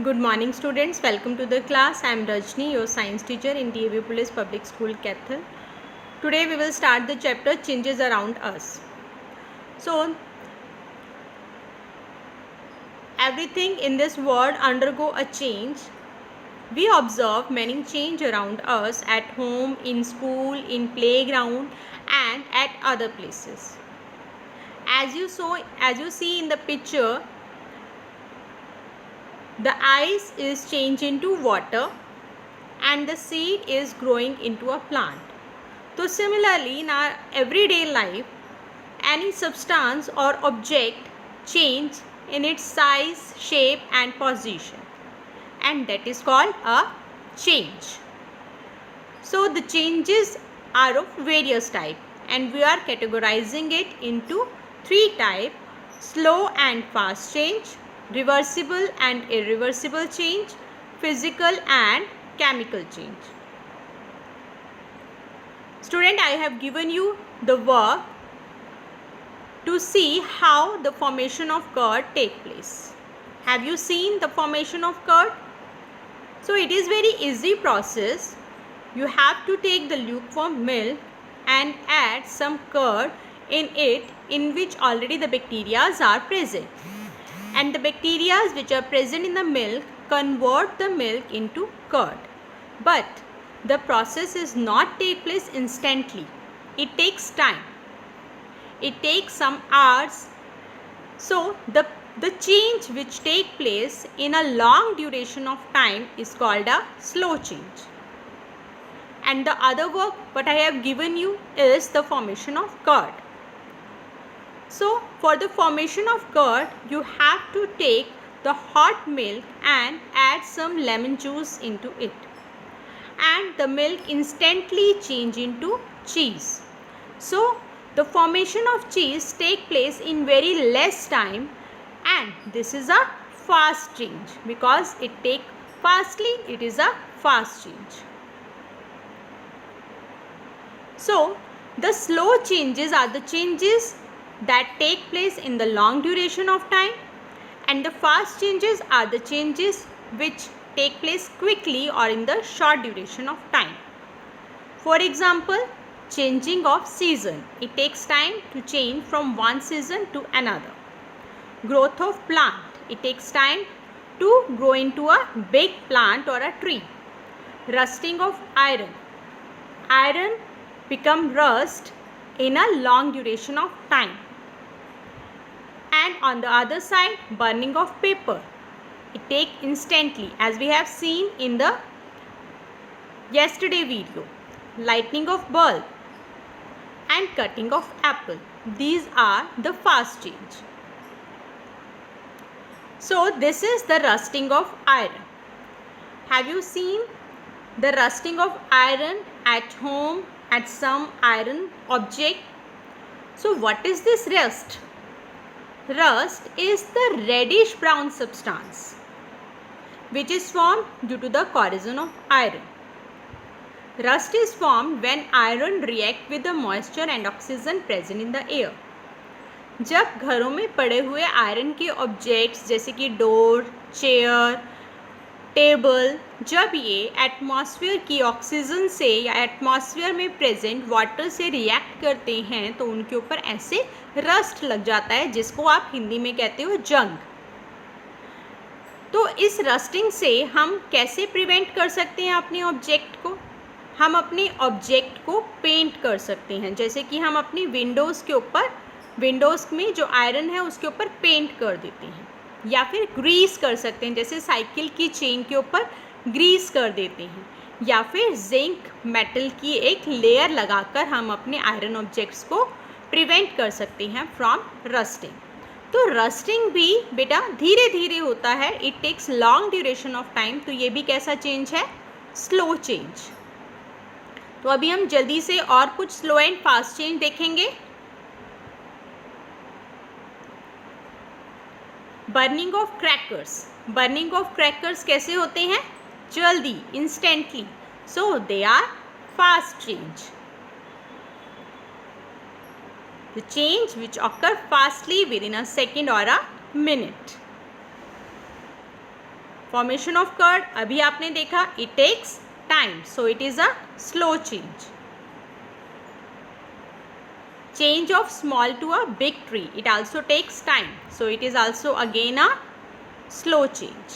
Good morning students, welcome to the class. I am Rajni, your science teacher in DAV Police Public School, Cathal. Today we will start the chapter Changes Around Us. So, everything in this world undergo a change. We observe many change around us at home, in school, in playground and at other places. As you see in the picture, the ice is changed into water and the seed is growing into a plant. So similarly, in our everyday life, any substance or object change in its size, shape and position, and that is called a change. So the changes are of various types and we are categorizing it into three types: slow and fast change, reversible and irreversible change, physical and chemical change. Student, I have given you the work to see how the formation of curd take place. Have you seen the formation of curd? So it is very easy process. You have to take the lukewarm milk and add some curd in it, in which already the bacteria are present. And the bacteria which are present in the milk convert the milk into curd. But the process is not take place instantly. It takes time. It takes some hours. So the change which take place in a long duration of time is called a slow change. And the other work what I have given you is the formation of curd. So for the formation of curd, you have to take the hot milk and add some lemon juice into it. And the milk instantly change into cheese. So the formation of cheese take place in very less time, and this is a fast change because it take fastly, it is a fast change. So the slow changes are the changes that take place in the long duration of time, and the fast changes are the changes which take place quickly or in the short duration of time. For example, changing of season. It takes time to change from one season to another. Growth of plant. It takes time to grow into a big plant or a tree. Rusting of iron. Iron become rust in a long duration of time. And on the other side, burning of paper. It takes instantly, as we have seen in the yesterday video. Lightning of bulb and cutting of apple. These are the fast change. So this is the rusting of iron. Have you seen the rusting of iron at home, at some iron object? So what is this rust? Rust is the reddish brown substance which is formed due to the corrosion of iron. Rust is formed when iron react with the moisture and oxygen present in the air. जब घरों में पड़े हुए iron के objects जैसे कि door, chair, table, जब ये एटमॉस्फेयर की ऑक्सीजन से या एटमॉस्फेयर में प्रेजेंट वाटर से रिएक्ट करते हैं तो उनके ऊपर ऐसे रस्ट लग जाता है, जिसको आप हिंदी में कहते हो जंग. तो इस रस्टिंग से हम कैसे प्रिवेंट कर सकते हैं अपने ऑब्जेक्ट को? हम अपने ऑब्जेक्ट को पेंट कर सकते हैं, जैसे कि हम अपनी विंडोज़ के ऊपर, विंडोज़ में जो आयरन है उसके ऊपर पेंट कर देते हैं, या फिर ग्रीस कर सकते हैं, जैसे साइकिल की चेन के ऊपर ग्रीस कर देते हैं, या फिर जिंक मेटल की एक लेयर लगाकर हम अपने आयरन ऑब्जेक्ट्स को प्रिवेंट कर सकते हैं फ्रॉम रस्टिंग. तो रस्टिंग भी बेटा धीरे धीरे होता है, it takes long duration of time. तो ये भी कैसा चेंज है? Slow change. तो अभी हम जल्दी से और कुछ स्लो एंड फास्ट चेंज देखेंगे. Burning of crackers. Burning of crackers कैसे होते हैं? जल्दी, instantly. So they are fast change. The change which occur fastly within a second और a minute. Formation of curd अभी आपने देखा, it takes time, so it is a slow change. Change of small to a big tree, it also takes time, so it is also again a slow change.